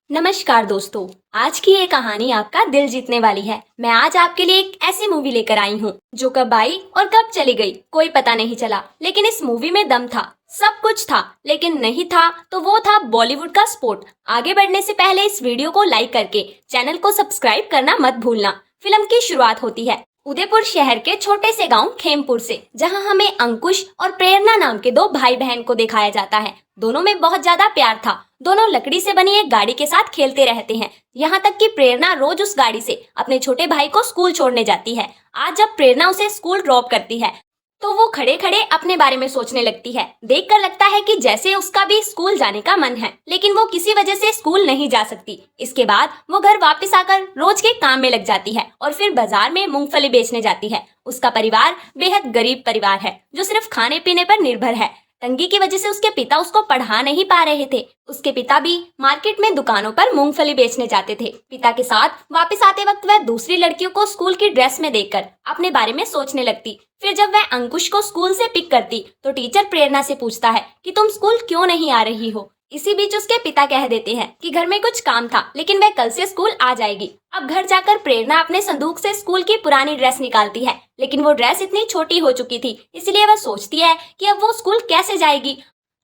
नमस्कार दोस्तों। आज की ये कहानी आपका दिल जीतने वाली है। मैं आज आपके लिए एक ऐसी मूवी लेकर आई हूँ जो कब आई और कब चली गई कोई पता नहीं चला, लेकिन इस मूवी में दम था, सब कुछ था। लेकिन नहीं था तो वो था बॉलीवुड का स्पोर्ट। आगे बढ़ने से पहले इस वीडियो को लाइक करके चैनल को सब्सक्राइब करना मत भूलना। फिल्म की शुरुआत होती है उदयपुर शहर के छोटे से गांव खेमपुर से, जहां हमें अंकुश और प्रेरणा नाम के दो भाई बहन को दिखाया जाता है। दोनों में बहुत ज्यादा प्यार था। दोनों लकड़ी से बनी एक गाड़ी के साथ खेलते रहते हैं, यहाँ तक कि प्रेरणा रोज उस गाड़ी से अपने छोटे भाई को स्कूल छोड़ने जाती है। आज जब प्रेरणा उसे स्कूल ड्रॉप करती है तो वो खड़े खड़े अपने बारे में सोचने लगती है। देखकर लगता है कि जैसे उसका भी स्कूल जाने का मन है, लेकिन वो किसी वजह से स्कूल नहीं जा सकती। इसके बाद वो घर वापस आकर रोज के काम में लग जाती है और फिर बाजार में मूंगफली बेचने जाती है। उसका परिवार बेहद गरीब परिवार है जो सिर्फ खाने पीने पर निर्भर है। तंगी की वजह से उसके पिता उसको पढ़ा नहीं पा रहे थे। उसके पिता भी मार्केट में दुकानों पर मूंगफली बेचने जाते थे। पिता के साथ वापस आते वक्त वह दूसरी लड़कियों को स्कूल की ड्रेस में देखकर अपने बारे में सोचने लगती। फिर जब वह अंकुश को स्कूल से पिक करती तो टीचर प्रेरणा से पूछता है कि तुम स्कूल क्यों नहीं आ रही हो। इसी बीच उसके पिता कह देते हैं कि घर में कुछ काम था, लेकिन वह कल से स्कूल आ जाएगी। अब घर जाकर प्रेरणा अपने संदूक से स्कूल की पुरानी ड्रेस निकालती है, लेकिन वो ड्रेस इतनी छोटी हो चुकी थी, इसलिए वह सोचती है कि अब वो स्कूल कैसे जाएगी।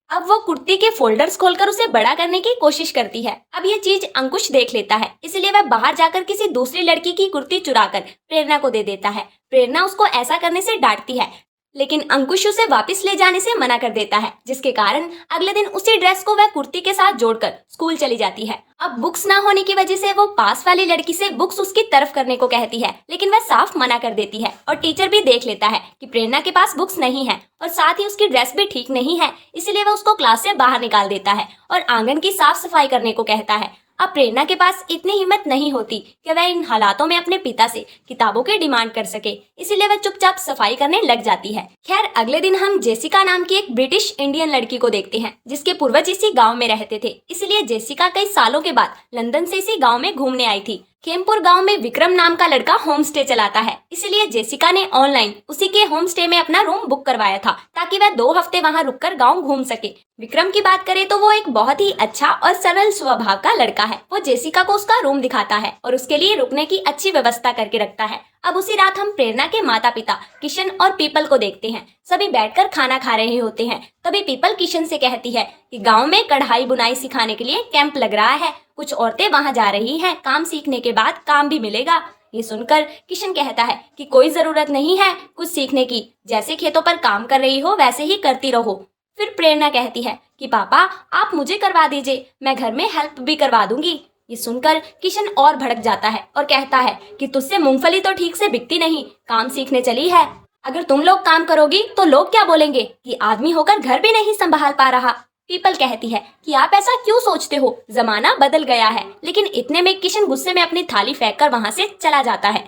अब वो कुर्ती के फोल्डर्स खोलकर उसे बड़ा करने की कोशिश करती है। अब ये चीज अंकुश देख लेता है, इसलिए वह बाहर जाकर किसी दूसरी लड़की की कुर्ती चुराकर प्रेरणा को दे देता है। प्रेरणा उसको ऐसा करने से डांटती है, लेकिन अंकुश उसे वापस ले जाने से मना कर देता है, जिसके कारण अगले दिन उसी ड्रेस को वह कुर्ती के साथ जोड़कर स्कूल चली जाती है। अब बुक्स ना होने की वजह से वो पास वाली लड़की से बुक्स उसकी तरफ करने को कहती है, लेकिन वह साफ मना कर देती है और टीचर भी देख लेता है कि प्रेरणा के पास बुक्स नहीं है और साथ ही उसकी ड्रेस भी ठीक नहीं है, इसलिए वह उसको क्लास से बाहर निकाल देता है और आंगन की साफ सफाई करने को कहता है। अब प्रेरणा के पास इतनी हिम्मत नहीं होती कि वह इन हालातों में अपने पिता से किताबों की डिमांड कर सके, इसीलिए वह चुपचाप सफाई करने लग जाती है। खैर, अगले दिन हम जेसिका नाम की एक ब्रिटिश इंडियन लड़की को देखते हैं जिसके पूर्वज इसी गांव में रहते थे, इसलिए जेसिका कई सालों के बाद लंदन से इसी गांव में घूमने आई थी। खेमपुर गांव में विक्रम नाम का लड़का होम स्टे चलाता है, इसलिए जेसिका ने ऑनलाइन उसी के होम स्टे में अपना रूम बुक करवाया था ताकि वह 2 हफ्ते वहां रुककर गांव घूम सके। विक्रम की बात करें तो वो एक बहुत ही अच्छा और सरल स्वभाव का लड़का है। वो जेसिका को उसका रूम दिखाता है और उसके लिए रुकने की अच्छी व्यवस्था करके रखता है। अब उसी रात हम प्रेरणा के माता पिता किशन और पीपल को देखते हैं। सभी बैठकर खाना खा रहे होते हैं। तभी पीपल किशन से कहती है कि गांव में कढ़ाई बुनाई सिखाने के लिए कैंप लग रहा है, कुछ औरतें वहां जा रही हैं, काम सीखने के बाद काम भी मिलेगा। ये सुनकर किशन कहता है कि कोई जरूरत नहीं है कुछ सीखने की, जैसे खेतों पर काम कर रही हो वैसे ही करती रहो। फिर प्रेरणा कहती है कि पापा आप मुझे करवा दीजिए, मैं घर में हेल्प भी करवा दूंगी। ये सुनकर किशन और भड़क जाता है और कहता है कि तुझसे मूंगफली तो ठीक से बिकती नहीं, काम सीखने चली है। अगर तुम लोग काम करोगी तो लोग क्या बोलेंगे कि आदमी होकर घर भी नहीं संभाल पा रहा। पीपल कहती है कि आप ऐसा क्यों सोचते हो, जमाना बदल गया है। लेकिन इतने में किशन गुस्से में अपनी थाली फेंककर वहां से चला जाता है।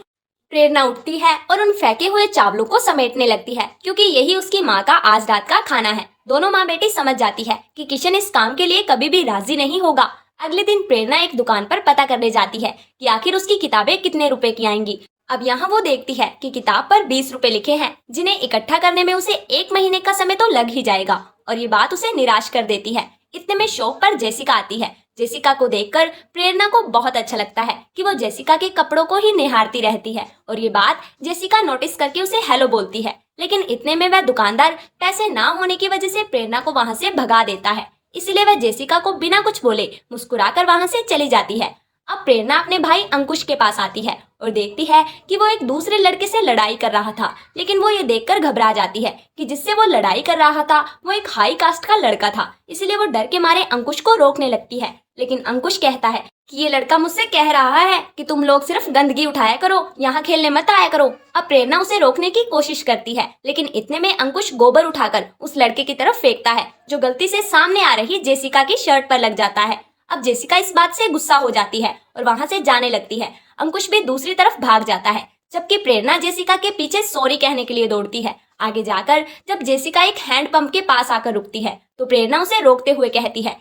प्रेरणा उठती है और उन फेंके हुए चावलों को समेटने लगती है, क्योंकि यही उसकी माँ का आज रात का खाना है। दोनों माँ बेटी समझ जाती है कि किशन इस काम के लिए कभी भी राजी नहीं होगा। अगले दिन प्रेरणा एक दुकान पर पता करने जाती है कि आखिर उसकी किताबें कितने रुपए की आएंगी। अब यहाँ वो देखती है कि किताब पर 20 रुपए लिखे हैं, जिन्हें इकट्ठा करने में उसे 1 महीने का समय तो लग ही जाएगा, और ये बात उसे निराश कर देती है। इतने में शॉप पर जेसिका आती है। जेसिका को देखकर प्रेरणा को बहुत अच्छा लगता है कि वो जेसिका के कपड़ों को ही निहारती रहती है, और ये बात जेसिका नोटिस करके उसे हेलो बोलती है। लेकिन इतने में वह दुकानदार पैसे ना होने की वजह से प्रेरणा को वहां से भगा देता है, इसलिए वह जेसिका को बिना कुछ बोले मुस्कुराकर वहां से चली जाती है। अब प्रेरणा अपने भाई अंकुश के पास आती है और देखती है कि वो एक दूसरे लड़के से लड़ाई कर रहा था, लेकिन वो ये देखकर घबरा जाती है कि जिससे वो लड़ाई कर रहा था वो एक हाई कास्ट का लड़का था, इसलिए वो डर के मारे अंकुश को रोकने लगती है। लेकिन अंकुश कहता है कि ये लड़का मुझसे कह रहा है कि तुम लोग सिर्फ गंदगी उठाया करो, यहाँ खेलने मत आया करो। अब प्रेरणा उसे रोकने की कोशिश करती है, लेकिन इतने में अंकुश गोबर उठाकर उस लड़के की तरफ फेंकता है, जो गलती से सामने आ रही जेसिका की शर्ट पर लग जाता है। अब जेसिका इस बात से गुस्सा हो जाती है और वहां से जाने लगती है। अंकुश भी दूसरी तरफ भाग जाता है, जबकि प्रेरणा जेसिका के पीछे सॉरी कहने के लिए दौड़ती है। आगे जाकर जब जेसिका एक हैंड पंप के पास आकर रुकती है तो प्रेरणा उसे रोकते हुए कहती है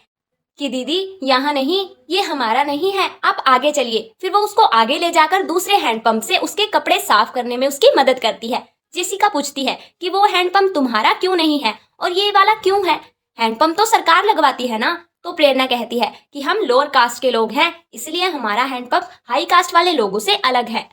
कि दीदी यहाँ नहीं, ये हमारा नहीं है, आप आगे चलिए। फिर वो उसको आगे ले जाकर दूसरे हैंडपंप से उसके कपड़े साफ करने में उसकी मदद करती है। जेसिका पूछती है कि वो हैंडपंप तुम्हारा क्यों नहीं है और ये वाला क्यों है। हैंडपंप तो सरकार लगवाती है ना। तो प्रेरणा कहती है कि हम लोअर कास्ट के लोग हैं, इसलिए हमारा हैंडपंप हाई कास्ट वाले लोगों से अलग है।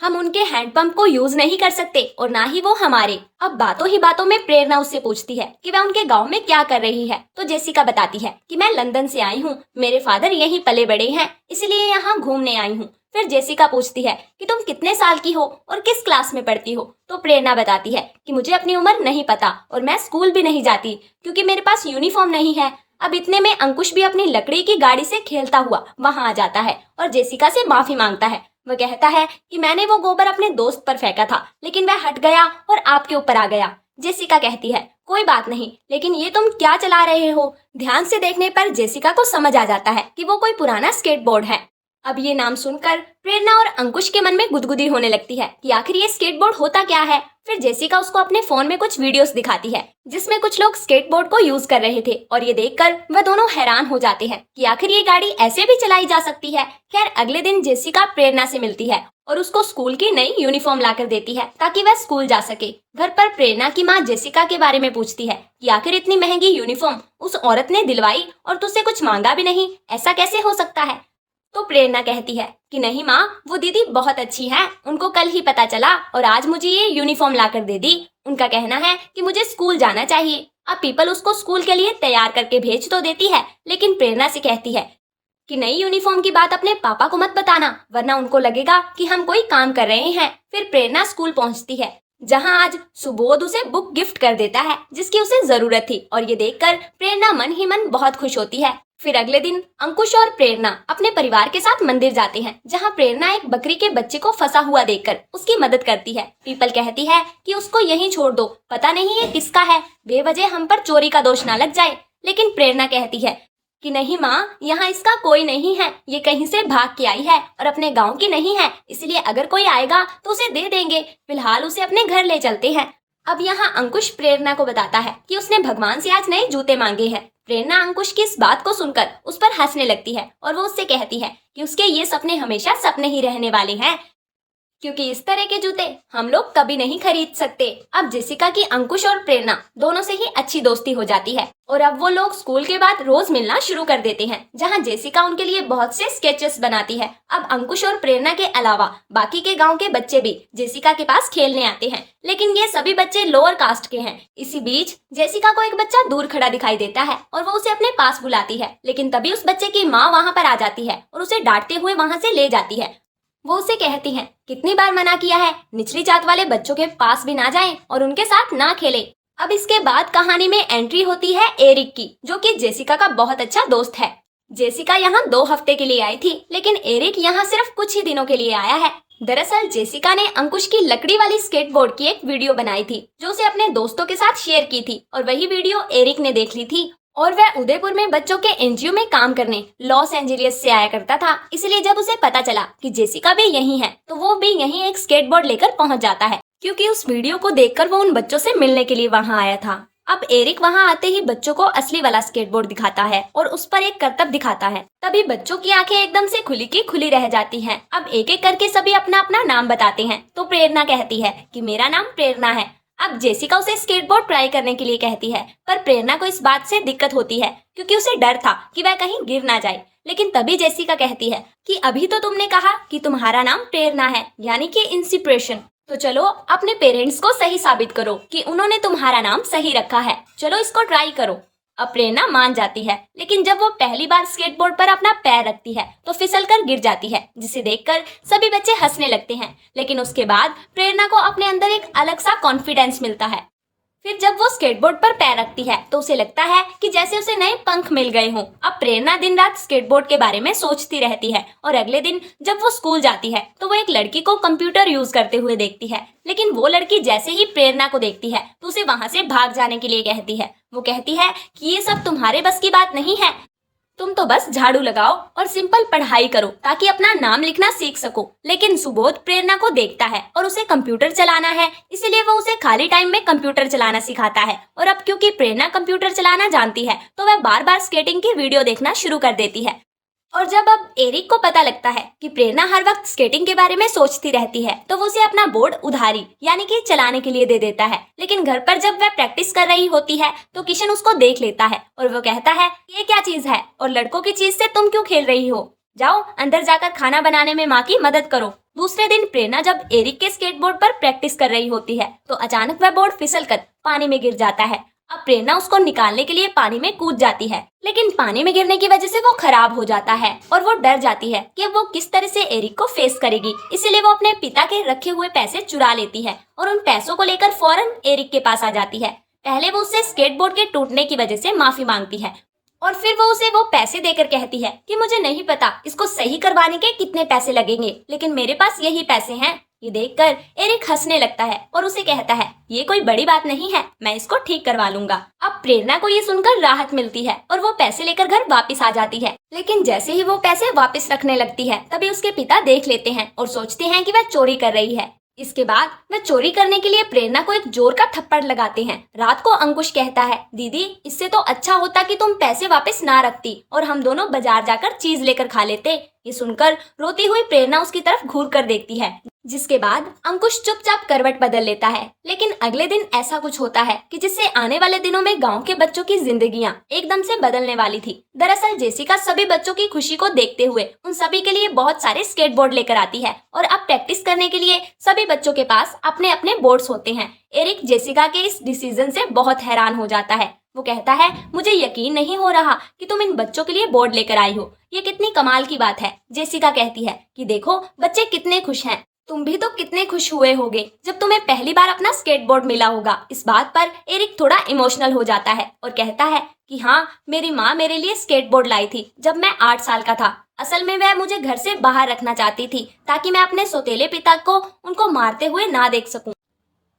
हम उनके हैंडपंप को यूज नहीं कर सकते और ना ही वो हमारे। अब बातों ही बातों में प्रेरणा उससे पूछती है कि वह उनके गांव में क्या कर रही है। तो जेसिका बताती है कि मैं लंदन से आई हूँ, मेरे फादर यहीं पले बड़े हैं, इसलिए यहाँ घूमने आई हूँ। फिर जेसिका पूछती है कि तुम कितने साल की हो और किस क्लास में पढ़ती हो। तो प्रेरणा बताती है कि मुझे अपनी उम्र नहीं पता और मैं स्कूल भी नहीं जाती क्योंकि मेरे पास यूनिफॉर्म नहीं है। अब इतने में अंकुश भी अपनी लकड़ी की गाड़ी से खेलता हुआ वहां आ जाता है और जेसिका से माफी मांगता है। वह कहता है कि मैंने वो गोबर अपने दोस्त पर फेंका था, लेकिन वह हट गया और आपके ऊपर आ गया। जेसिका कहती है कोई बात नहीं, लेकिन ये तुम क्या चला रहे हो। ध्यान से देखने पर जेसिका को समझ आ जाता है कि वो कोई पुराना स्केटबोर्ड है। अब ये नाम सुनकर प्रेरणा और अंकुश के मन में गुदगुदी होने लगती है कि आखिर ये स्केटबोर्ड होता क्या है। फिर जेसिका उसको अपने फोन में कुछ वीडियोस दिखाती है जिसमें कुछ लोग स्केटबोर्ड को यूज कर रहे थे और ये देखकर वह दोनों हैरान हो जाते हैं कि आखिर ये गाड़ी ऐसे भी चलाई जा सकती है। खैर अगले दिन जेसिका प्रेरणा से मिलती है और उसको स्कूल की नई यूनिफॉर्म लाकर देती है ताकि वह स्कूल जा सके। घर पर प्रेरणा की माँ जेसिका के बारे में पूछती है कि आखिर इतनी महंगी यूनिफॉर्म उस औरत ने दिलवाई और तुझसे कुछ मांगा भी नहीं, ऐसा कैसे हो सकता है। तो प्रेरणा कहती है कि नहीं माँ, वो दीदी बहुत अच्छी है, उनको कल ही पता चला और आज मुझे ये यूनिफॉर्म लाकर दे दी। उनका कहना है कि मुझे स्कूल जाना चाहिए। अब पीपल उसको स्कूल के लिए तैयार करके भेज तो देती है, लेकिन प्रेरणा से कहती है कि नई यूनिफॉर्म की बात अपने पापा को मत बताना, वरना उनको लगेगा कि हम कोई काम कर रहे हैं। फिर प्रेरणा स्कूल पहुंचती है जहां आज सुबोध उसे बुक गिफ्ट कर देता है जिसकी उसे जरूरत थी और ये देखकर प्रेरणा मन ही मन बहुत खुश होती है। फिर अगले दिन अंकुश और प्रेरणा अपने परिवार के साथ मंदिर जाते हैं जहां प्रेरणा एक बकरी के बच्चे को फंसा हुआ देखकर उसकी मदद करती है। पीपल कहती है कि उसको यहीं छोड़ दो, पता नहीं ये किसका है, बेवजह हम पर चोरी का दोष ना लग जाए। लेकिन प्रेरणा कहती है कि नहीं माँ, यहाँ इसका कोई नहीं है, ये कहीं से भाग के आई है और अपने गांव की नहीं है, इसलिए अगर कोई आएगा तो उसे दे देंगे, फिलहाल उसे अपने घर ले चलते हैं। अब यहाँ अंकुश प्रेरणा को बताता है कि उसने भगवान से आज नए जूते मांगे हैं। प्रेरणा अंकुश की इस बात को सुनकर उस पर हंसने लगती है और वो उससे कहती है कि उसके ये सपने हमेशा सपने ही रहने वाले हैं, क्योंकि इस तरह के जूते हम लोग कभी नहीं खरीद सकते। अब जेसिका की अंकुश और प्रेरणा दोनों से ही अच्छी दोस्ती हो जाती है और अब वो लोग स्कूल के बाद रोज मिलना शुरू कर देते हैं, जहां जेसिका उनके लिए बहुत से स्केचेस बनाती है। अब अंकुश और प्रेरणा के अलावा बाकी के गांव के बच्चे भी जेसिका के पास खेलने आते हैं, लेकिन ये सभी बच्चे लोअर कास्ट के हैं। इसी बीच जेसिका को एक बच्चा दूर खड़ा दिखाई देता है और वो उसे अपने पास बुलाती है, लेकिन तभी उस बच्चे की माँ वहाँ पर आ जाती है और उसे डांटते हुए वहाँ से ले जाती है। वो उसे कहती हैं कितनी बार मना किया है, निचली जात वाले बच्चों के पास भी ना जाएं और उनके साथ ना खेले। अब इसके बाद कहानी में एंट्री होती है एरिक की, जो कि जेसिका का बहुत अच्छा दोस्त है। जेसिका यहाँ 2 हफ्ते के लिए आई थी, लेकिन एरिक यहाँ सिर्फ कुछ ही दिनों के लिए आया है। दरअसल जेसिका ने अंकुश की लकड़ी वाली स्केटबोर्ड की एक वीडियो बनाई थी जो उसे अपने दोस्तों के साथ शेयर की थी और वही वीडियो एरिक ने देख ली थी और वह उदयपुर में बच्चों के एनजीओ में काम करने लॉस एंजलिस से आया करता था। इसलिए जब उसे पता चला कि जेसिका भी यहीं है तो वो भी यहीं एक स्केटबोर्ड लेकर पहुंच जाता है, क्योंकि उस वीडियो को देखकर वो उन बच्चों से मिलने के लिए वहां आया था। अब एरिक वहां आते ही बच्चों को असली वाला स्केटबोर्ड दिखाता है और उस पर एक करतब दिखाता है। तभी बच्चों की आंखें एकदम से खुली की खुली रह जाती हैं। अब एक एक करके सभी अपना अपना नाम बताते हैं। तो प्रेरणा कहती है कि मेरा नाम प्रेरणा है। अब जेसिका उसे स्केटबोर्ड ट्राई करने के लिए कहती है, पर प्रेरणा को इस बात से दिक्कत होती है क्योंकि उसे डर था कि वह कहीं गिर ना जाए। लेकिन तभी जेसिका कहती है कि अभी तो तुमने कहा कि तुम्हारा नाम प्रेरणा है, यानी कि इंस्पिरेशन, तो चलो अपने पेरेंट्स को सही साबित करो कि उन्होंने तुम्हारा नाम सही रखा है, चलो इसको ट्राई करो। अब प्रेरणा मान जाती है, लेकिन जब वो पहली बार स्केटबोर्ड पर अपना पैर रखती है तो फिसलकर गिर जाती है, जिसे देखकर सभी बच्चे हंसने लगते हैं। लेकिन उसके बाद प्रेरणा को अपने अंदर एक अलग सा कॉन्फिडेंस मिलता है। फिर जब वो स्केटबोर्ड पर पैर रखती है तो उसे लगता है कि जैसे उसे नए पंख मिल गए हों। अब प्रेरणा दिन रात स्केटबोर्ड के बारे में सोचती रहती है और अगले दिन जब वो स्कूल जाती है तो वो एक लड़की को कंप्यूटर यूज करते हुए देखती है। लेकिन वो लड़की जैसे ही प्रेरणा को देखती है तो उसे वहां से भाग जाने के लिए कहती है। वो कहती है कि ये सब तुम्हारे बस की बात नहीं है, तुम तो बस झाड़ू लगाओ और सिंपल पढ़ाई करो ताकि अपना नाम लिखना सीख सको। लेकिन सुबोध प्रेरणा को देखता है और उसे कंप्यूटर चलाना है, इसलिए वो उसे खाली टाइम में कंप्यूटर चलाना सिखाता है। और अब क्योंकि प्रेरणा कंप्यूटर चलाना जानती है तो वह बार बार स्केटिंग की वीडियो देखना शुरू कर देती है और जब अब एरिक को पता लगता है कि प्रेरणा हर वक्त स्केटिंग के बारे में सोचती रहती है, तो वो उसे अपना बोर्ड उधारी यानी कि चलाने के लिए दे देता है। लेकिन घर पर जब वह प्रैक्टिस कर रही होती है तो किशन उसको देख लेता है और वो कहता है, ये क्या चीज है और लड़कों की चीज से तुम क्यों खेल रही हो? जाओ अंदर जाकर खाना बनाने में माँ की मदद करो। दूसरे दिन प्रेरणा जब एरिक के स्केटबोर्ड पर प्रैक्टिस कर रही होती है तो अचानक वह बोर्ड फिसलकर पानी में गिर जाता है। अब प्रेरणा उसको निकालने के लिए पानी में कूद जाती है, लेकिन पानी में गिरने की वजह से वो खराब हो जाता है और वो डर जाती है कि अब वो किस तरह से एरिक को फेस करेगी। इसीलिए वो अपने पिता के रखे हुए पैसे चुरा लेती है और उन पैसों को लेकर फौरन एरिक के पास आ जाती है। पहले वो उससे स्केटबोर्ड के टूटने की वजह से माफी मांगती है और फिर वो उसे वो पैसे देकर कहती है कि मुझे नहीं पता इसको सही करवाने के कितने पैसे लगेंगे, लेकिन मेरे पास यही पैसे हैं। ये देखकर एरिक हंसने लगता है और उसे कहता है, ये कोई बड़ी बात नहीं है, मैं इसको ठीक करवा लूंगा। अब प्रेरणा को ये सुनकर राहत मिलती है और वो पैसे लेकर घर वापस आ जाती है। लेकिन जैसे ही वो पैसे वापस रखने लगती है तभी उसके पिता देख लेते हैं और सोचते हैं कि वह चोरी कर रही है। इसके बाद वह चोरी करने के लिए प्रेरणा को एक जोर का थप्पड़ लगाते हैं। रात को अंकुश कहता है, दीदी इससे तो अच्छा होता कि तुम पैसे वापस ना रखती और हम दोनों बाजार जाकर चीज लेकर खा लेते। ये सुनकर रोती हुई प्रेरणा उसकी तरफ घूर कर देखती है, जिसके बाद अंकुश चुपचाप करवट बदल लेता है। लेकिन अगले दिन ऐसा कुछ होता है कि जिससे आने वाले दिनों में गांव के बच्चों की जिंदगियां एकदम से बदलने वाली थी। दरअसल जेसिका सभी बच्चों की खुशी को देखते हुए उन सभी के लिए बहुत सारे स्केटबोर्ड लेकर आती है और अब प्रैक्टिस करने के लिए सभी बच्चों के पास अपने अपने बोर्ड्स होते हैं। एरिक जेसिका के इस डिसीजन से बहुत हैरान हो जाता है। वो कहता है, मुझे यकीन नहीं हो रहा कि तुम इन बच्चों के लिए बोर्ड लेकर आई हो, ये कितनी कमाल की बात है। जेसिका कहती है कि देखो बच्चे कितने खुश हैं, तुम भी तो कितने खुश हुए होगे जब तुम्हें पहली बार अपना स्केटबोर्ड मिला होगा। इस बात पर एरिक थोड़ा इमोशनल हो जाता है और कहता है कि हाँ, मेरी माँ मेरे लिए स्केटबोर्ड लाई थी जब मैं 8 साल का था। असल में वह मुझे घर से बाहर रखना चाहती थी ताकि मैं अपने सौतेले पिता को उनको मारते हुए ना देख सकूं।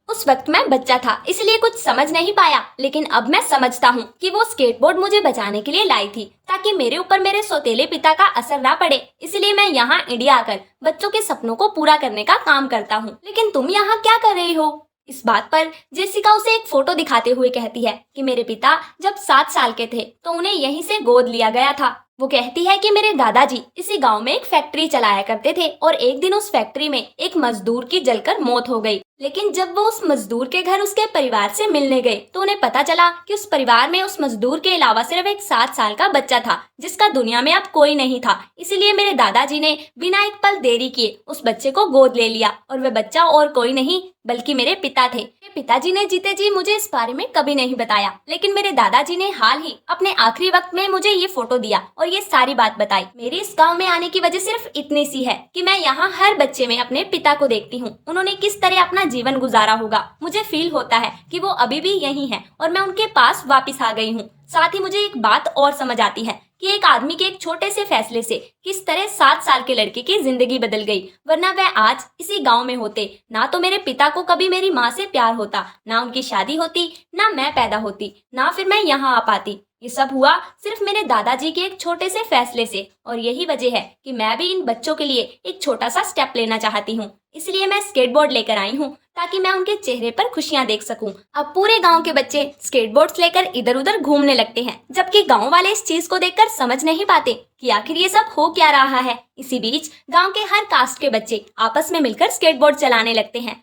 उस वक्त मैं बच्चा था इसलिए कुछ समझ नहीं पाया, लेकिन अब मैं समझता हूँ कि वो स्केटबोर्ड मुझे बचाने के लिए लाई थी ताकि मेरे ऊपर मेरे सौतेले पिता का असर ना पड़े। इसलिए मैं यहाँ इंडिया आकर बच्चों के सपनों को पूरा करने का काम करता हूँ। लेकिन तुम यहाँ क्या कर रही हो? इस बात पर जेसिका उसे एक फोटो दिखाते हुए कहती है कि मेरे पिता जब 7 साल के थे तो उन्हें यहीं से गोद लिया गया था। वो कहती है कि मेरे दादाजी इसी गांव में एक फैक्ट्री चलाया करते थे और एक दिन उस फैक्ट्री में एक मजदूर की जलकर मौत हो गई। लेकिन जब वो उस मजदूर के घर उसके परिवार से मिलने गए तो उन्हें पता चला कि उस परिवार में उस मजदूर के अलावा सिर्फ एक 7 साल का बच्चा था जिसका दुनिया में अब कोई नहीं था। इसीलिए मेरे दादाजी ने बिना एक पल देरी किए उस बच्चे को गोद ले लिया और वह बच्चा और कोई नहीं बल्कि मेरे पिता थे। मेरे पिताजी ने जीते जी मुझे इस बारे में कभी नहीं बताया, लेकिन मेरे दादाजी ने हाल ही अपने आखिरी वक्त में मुझे ये फोटो दिया और ये सारी बात बताई। मेरी इस गांव में आने की वजह सिर्फ इतनी सी है कि मैं यहाँ हर बच्चे में अपने पिता को देखती हूँ। उन्होंने किस तरह अपना जीवन गुजारा होगा। मुझे फील होता है कि वो अभी भी यही हैं और मैं उनके पास वापस आ गई हूँ। साथ ही मुझे एक बात और समझ आती है कि एक आदमी के एक छोटे से फैसले से किस तरह 7 साल के लड़के की जिंदगी बदल गई, वरना वह आज इसी गांव में होते। ना तो मेरे पिता को कभी मेरी माँ से प्यार होता, ना उनकी शादी होती, ना मैं पैदा होती, ना फिर मैं यहाँ आ पाती। ये सब हुआ सिर्फ मेरे दादाजी के एक छोटे से फैसले से और यही वजह है कि मैं भी इन बच्चों के लिए एक छोटा सा स्टेप लेना चाहती हूँ। इसलिए मैं स्केटबोर्ड लेकर आई हूँ ताकि मैं उनके चेहरे पर खुशियाँ देख सकूं। अब पूरे गांव के बच्चे स्केटबोर्ड्स लेकर इधर उधर घूमने लगते हैं, जबकि गांव वाले इस चीज को देखकर समझ नहीं पाते कि आखिर ये सब हो क्या रहा है। इसी बीच गांव के हर कास्ट के बच्चे आपस में मिलकर स्केटबोर्ड चलाने लगते हैं,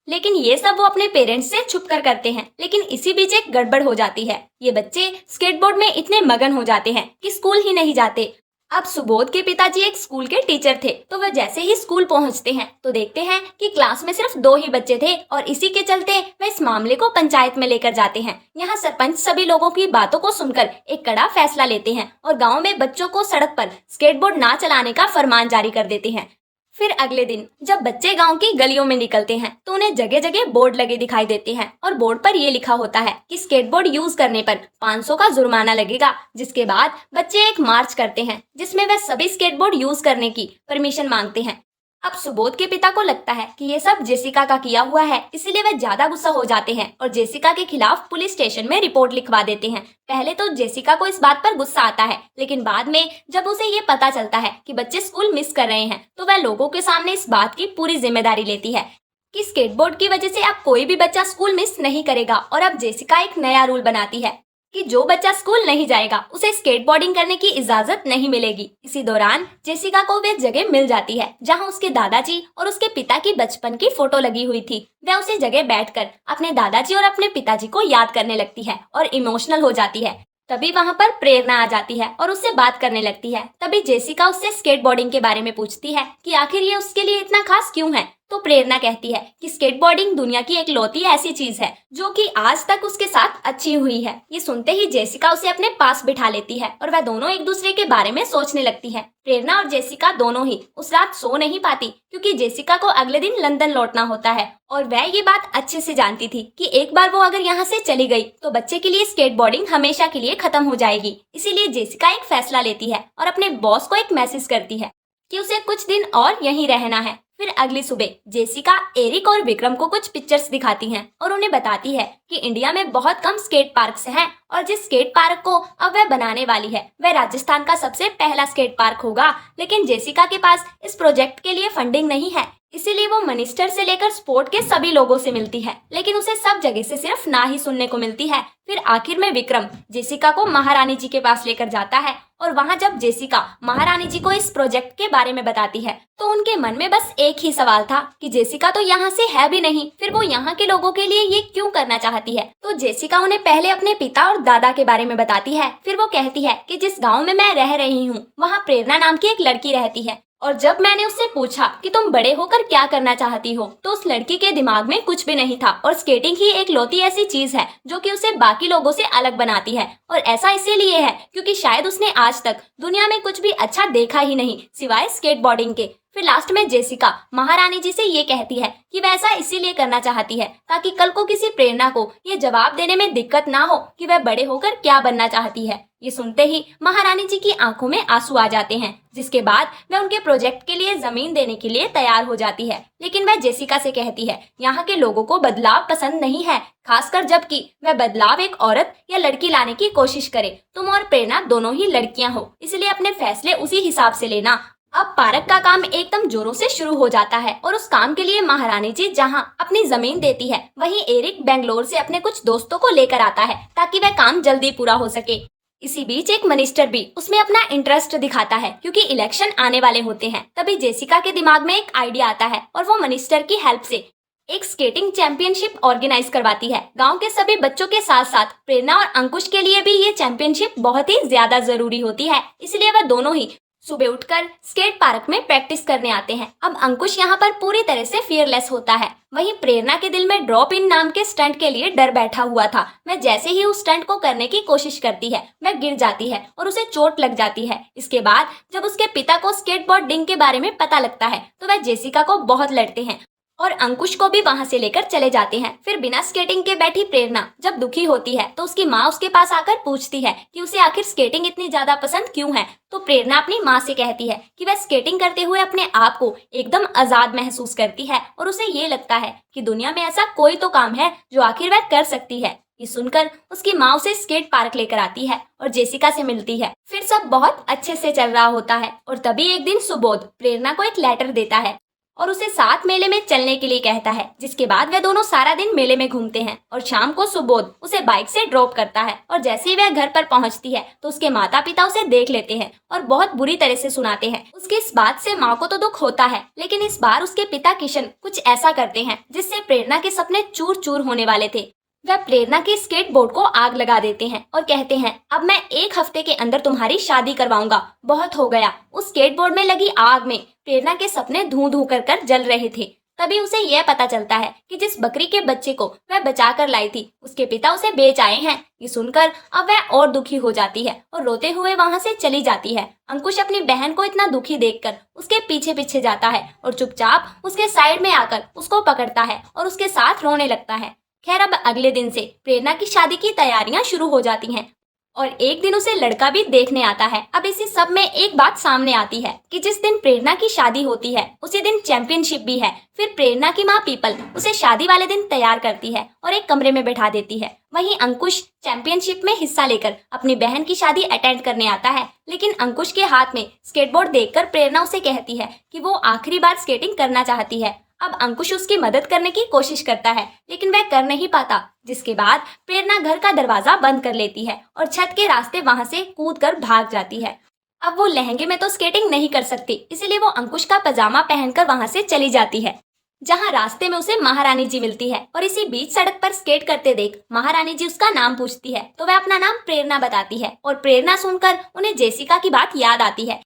लेकिन ये सब वो अपने पेरेंट्स से छुप कर करते हैं। लेकिन इसी बीच एक गड़बड़ हो जाती है। ये बच्चे स्केटबोर्ड में इतने मगन हो जाते हैं कि स्कूल ही नहीं जाते। अब सुबोध के पिताजी एक स्कूल के टीचर थे, तो वह जैसे ही स्कूल पहुंचते हैं तो देखते हैं कि क्लास में सिर्फ 2 ही बच्चे थे और इसी के चलते वह इस मामले को पंचायत में लेकर जाते हैं। यहाँ सरपंच सभी लोगों की बातों को सुनकर एक कड़ा फैसला लेते हैं और गाँव में बच्चों को सड़क पर स्केटबोर्ड ना चलाने का फरमान जारी कर देते हैं। फिर अगले दिन जब बच्चे गांव की गलियों में निकलते हैं तो उन्हें जगह जगह बोर्ड लगे दिखाई देते हैं और बोर्ड पर ये लिखा होता है कि स्केटबोर्ड यूज करने पर 500 का जुर्माना लगेगा। जिसके बाद बच्चे एक मार्च करते हैं जिसमें वे सभी स्केटबोर्ड यूज करने की परमिशन मांगते हैं। अब सुबोध के पिता को लगता है कि ये सब जेसिका का किया हुआ है, इसीलिए वे ज्यादा गुस्सा हो जाते हैं और जेसिका के खिलाफ पुलिस स्टेशन में रिपोर्ट लिखवा देते हैं। पहले तो जेसिका को इस बात पर गुस्सा आता है, लेकिन बाद में जब उसे ये पता चलता है कि बच्चे स्कूल मिस कर रहे हैं तो वह लोगों के सामने इस बात की पूरी जिम्मेदारी लेती है कि स्केटबोर्ड की वजह से अब कोई भी बच्चा स्कूल मिस नहीं करेगा। और अब जेसिका एक नया रूल बनाती है कि जो बच्चा स्कूल नहीं जाएगा उसे स्केटबोर्डिंग करने की इजाजत नहीं मिलेगी। इसी दौरान जेसिका को वह जगह मिल जाती है जहां उसके दादाजी और उसके पिता की बचपन की फोटो लगी हुई थी। वह उसी जगह बैठकर अपने दादाजी और अपने पिताजी को याद करने लगती है और इमोशनल हो जाती है। तभी वहां पर प्रेरणा आ जाती है और उससे बात करने लगती है। तभी जेसिका उससे स्केटबोर्डिंग के बारे में पूछती है कि आखिर ये उसके लिए इतना खास क्यों है। तो प्रेरणा कहती है कि स्केटबोर्डिंग दुनिया की एक लौती ऐसी चीज है जो कि आज तक उसके साथ अच्छी हुई है। ये सुनते ही जेसिका उसे अपने पास बिठा लेती है और वह दोनों एक दूसरे के बारे में सोचने लगती है। प्रेरणा और जेसिका दोनों ही उस रात सो नहीं पाती क्योंकि जेसिका को अगले दिन लंदन लौटना होता है और वह ये बात अच्छे से जानती थी कि एक बार वो अगर यहाँ से चली गई तो बच्चे के लिए स्केटबोर्डिंग हमेशा के लिए खत्म हो जाएगी। इसीलिए जेसिका एक फैसला लेती है और अपने बॉस को एक मैसेज करती है कि उसे कुछ दिन और यहीं रहना है। फिर अगली सुबह जेसिका एरिक और विक्रम को कुछ पिक्चर्स दिखाती हैं और उन्हें बताती है कि इंडिया में बहुत कम स्केट पार्क्स हैं और जिस स्केट पार्क को अब वह बनाने वाली है वह राजस्थान का सबसे पहला स्केट पार्क होगा। लेकिन जेसिका के पास इस प्रोजेक्ट के लिए फंडिंग नहीं है, इसीलिए वो मिनिस्टर से लेकर स्पोर्ट के सभी लोगों से मिलती है, लेकिन उसे सब जगह से सिर्फ ना ही सुनने को मिलती है। फिर आखिर में विक्रम जेसिका को महारानी जी के पास लेकर जाता है और वहां जब जेसिका महारानी जी को इस प्रोजेक्ट के बारे में बताती है तो उनके मन में बस एक ही सवाल था कि जेसिका तो यहाँ से है भी नहीं, फिर वो यहाँ के लोगों के लिए ये क्यों करना चाहती है। तो जेसिका उन्हें पहले अपने पिता और दादा के बारे में बताती है। फिर वो कहती है कि जिस गाँव में मैं रह रही हूँ वहाँ प्रेरणा नाम की एक लड़की रहती है और जब मैंने उससे पूछा कि तुम बड़े होकर क्या करना चाहती हो तो उस लड़की के दिमाग में कुछ भी नहीं था और स्केटिंग ही एक लौती ऐसी चीज है जो कि उसे बाकी लोगों से अलग बनाती है। और ऐसा इसीलिए है क्योंकि शायद उसने आज तक दुनिया में कुछ भी अच्छा देखा ही नहीं सिवाय स्केटबोर्डिंग के। फिर लास्ट में जेसिका महारानी जी से ये कहती है कि वह ऐसा इसीलिए करना चाहती है ताकि कल को किसी प्रेरणा को ये जवाब देने में दिक्कत ना हो कि वह बड़े होकर क्या बनना चाहती है। ये सुनते ही महारानी जी की आंखों में आंसू आ जाते हैं, जिसके बाद वह उनके प्रोजेक्ट के लिए जमीन देने के लिए तैयार हो जाती है। लेकिन वह जेसिका से कहती है यहाँ के लोगों को बदलाव पसंद नहीं है, खासकर जबकि वह बदलाव एक औरत या लड़की लाने की कोशिश करे। तुम और प्रेरणा दोनों ही लड़कियां हो, इसलिए अपने फैसले उसी हिसाब से लेना। अब पार्क का काम एकदम जोरों से शुरू हो जाता है और उस काम के लिए महारानी जी जहां अपनी जमीन देती है वहीं एरिक बेंगलोर से अपने कुछ दोस्तों को लेकर आता है ताकि वह काम जल्दी पूरा हो सके। इसी बीच एक मिनिस्टर भी उसमें अपना इंटरेस्ट दिखाता है क्योंकि इलेक्शन आने वाले होते हैं। तभी जेसिका के दिमाग में एक आइडिया आता है और वो मिनिस्टर की हेल्प से एक स्केटिंग चैंपियनशिप ऑर्गेनाइज करवाती है। गांव के सभी बच्चों के साथ साथ प्रेरणा और अंकुश के लिए भी ये चैंपियनशिप बहुत ही ज्यादा जरूरी होती है, इसलिए वह दोनों ही सुबह उठकर स्केट पार्क में प्रैक्टिस करने आते हैं। अब अंकुश यहाँ पर पूरी तरह से फियरलेस होता है, वहीं प्रेरणा के दिल में ड्रॉप इन नाम के स्टंट के लिए डर बैठा हुआ था। वह जैसे ही उस स्टंट को करने की कोशिश करती है वह गिर जाती है और उसे चोट लग जाती है। इसके बाद जब उसके पिता को स्केटबोर्डिंग के बारे में पता लगता है तो वह जेसिका को बहुत लड़ते हैं और अंकुश को भी वहां से लेकर चले जाते हैं। फिर बिना स्केटिंग के बैठी प्रेरणा जब दुखी होती है तो उसकी माँ उसके पास आकर पूछती है कि उसे आखिर स्केटिंग इतनी ज्यादा पसंद क्यों है। तो प्रेरणा अपनी माँ से कहती है कि वह स्केटिंग करते हुए अपने आप को एकदम आजाद महसूस करती है और उसे ये लगता है कि दुनिया में ऐसा कोई तो काम है जो आखिर वह कर सकती है। ये सुनकर उसकी माँ उसे स्केट पार्क लेकर आती है और जेसिका से मिलती है। फिर सब बहुत अच्छे से चल रहा होता है और तभी एक दिन सुबोध प्रेरणा को एक लेटर देता है और उसे साथ मेले में चलने के लिए कहता है, जिसके बाद वे दोनों सारा दिन मेले में घूमते हैं और शाम को सुबोध उसे बाइक से ड्रॉप करता है और जैसे ही वह घर पर पहुंचती है तो उसके माता पिता उसे देख लेते हैं और बहुत बुरी तरह से सुनाते हैं। उसकी इस बात से माँ को तो दुख होता है, लेकिन इस बार उसके पिता किशन कुछ ऐसा करते हैं जिससे प्रेरणा के सपने चूर चूर होने वाले थे। वह प्रेरणा के स्केटबोर्ड को आग लगा देते हैं और कहते हैं, अब मैं 1 हफ्ते के अंदर तुम्हारी शादी करवाऊंगा। बहुत हो गया। उस स्केटबोर्ड में लगी आग में प्रेरणा के सपने धूं धूं कर जल रहे थे। तभी उसे यह पता चलता है कि जिस बकरी के बच्चे को वह बचा कर लाई थी उसके पिता उसे बेच आए हैं। ये सुनकर अब वह और दुखी हो जाती है और रोते हुए वहां से चली जाती है। अंकुश अपनी बहन को इतना दुखी देखकर उसके पीछे पीछे जाता है और चुपचाप उसके साइड में आकर उसको पकड़ता है और उसके साथ रोने लगता है। खैर अब अगले दिन से प्रेरणा की शादी की तैयारियां शुरू हो जाती हैं और एक दिन उसे लड़का भी देखने आता है। अब इसी सब में एक बात सामने आती है कि जिस दिन प्रेरणा की शादी होती है उसी दिन चैंपियनशिप भी है। फिर प्रेरणा की माँ पीपल उसे शादी वाले दिन तैयार करती है और एक कमरे में बैठा देती है। वहीं अंकुश चैंपियनशिप में हिस्सा लेकर अपनी बहन की शादी अटेंड करने आता है, लेकिन अंकुश के हाथ में स्केटबोर्ड देखकर प्रेरणा उसे कहती है कि वो आखिरी बार स्केटिंग करना चाहती है। अब अंकुश उसकी मदद करने की कोशिश करता है, लेकिन वह कर नहीं पाता, जिसके बाद प्रेरणा घर का दरवाजा बंद कर लेती है और छत के रास्ते वहां से कूदकर भाग जाती है। अब वो लहंगे में तो स्केटिंग नहीं कर सकती, इसलिए वो अंकुश का पजामा पहनकर वहां से चली जाती है, जहां रास्ते में उसे महारानी जी मिलती है और इसी बीच सड़क पर स्केट करते देख महारानी जी उसका नाम पूछती है, तो वह अपना नाम प्रेरणा बताती है और प्रेरणा सुनकर उन्हें जेसिका की बात याद आती है।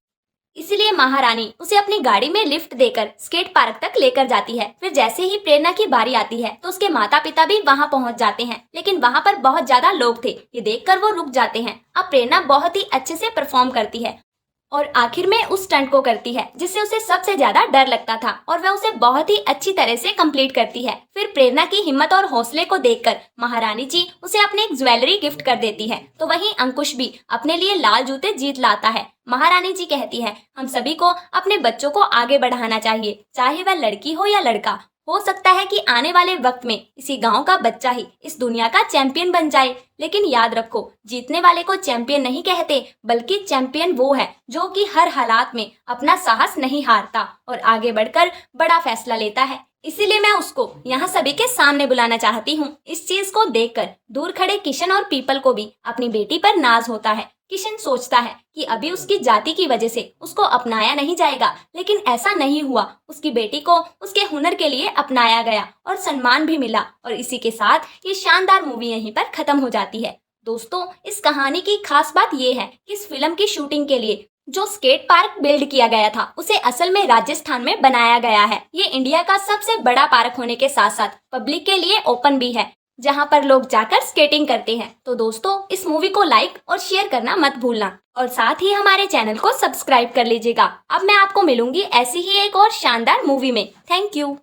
इसलिए महारानी उसे अपनी गाड़ी में लिफ्ट देकर स्केट पार्क तक लेकर जाती है। फिर जैसे ही प्रेरणा की बारी आती है तो उसके माता पिता भी वहां पहुंच जाते हैं, लेकिन वहां पर बहुत ज्यादा लोग थे। ये देखकर वो रुक जाते हैं। अब प्रेरणा बहुत ही अच्छे से परफॉर्म करती है और आखिर में उस स्टंट को करती है जिससे उसे सबसे ज्यादा डर लगता था, और वह उसे बहुत ही अच्छी तरह से कंप्लीट करती है। फिर प्रेरणा की हिम्मत और हौसले को देखकर महारानी जी उसे अपने एक ज्वेलरी गिफ्ट कर देती है। तो वहीं अंकुश भी अपने लिए लाल जूते जीत लाता है। महारानी जी कहती है, हम सभी को अपने बच्चों को आगे बढ़ाना चाहिए, चाहे वह लड़की हो या लड़का। हो सकता है कि आने वाले वक्त में इसी गांव का बच्चा ही इस दुनिया का चैंपियन बन जाए, लेकिन याद रखो, जीतने वाले को चैंपियन नहीं कहते, बल्कि चैंपियन वो है जो कि हर हालात में अपना साहस नहीं हारता और आगे बढ़कर बड़ा फैसला लेता है। इसीलिए मैं उसको यहाँ सभी के सामने बुलाना चाहती हूँ। इस चीज को देखकर दूर खड़े किशन और पीपल को भी अपनी बेटी पर नाज होता है। किशन सोचता है कि अभी उसकी जाति की वजह से उसको अपनाया नहीं जाएगा, लेकिन ऐसा नहीं हुआ। उसकी बेटी को उसके हुनर के लिए अपनाया गया और सम्मान भी मिला। और इसी के साथ ये शानदार मूवी यहीं पर खत्म हो जाती है। दोस्तों, इस कहानी की खास बात ये है कि इस फिल्म की शूटिंग के लिए जो स्केट पार्क बिल्ड किया गया था उसे असल में राजस्थान में बनाया गया है। ये इंडिया का सबसे बड़ा पार्क होने के साथ साथ पब्लिक के लिए ओपन भी है, जहां पर लोग जाकर स्केटिंग करते हैं। तो दोस्तों, इस मूवी को लाइक और शेयर करना मत भूलना और साथ ही हमारे चैनल को सब्सक्राइब कर लीजिएगा। अब मैं आपको मिलूंगी ऐसी ही एक और शानदार मूवी में। Thank you.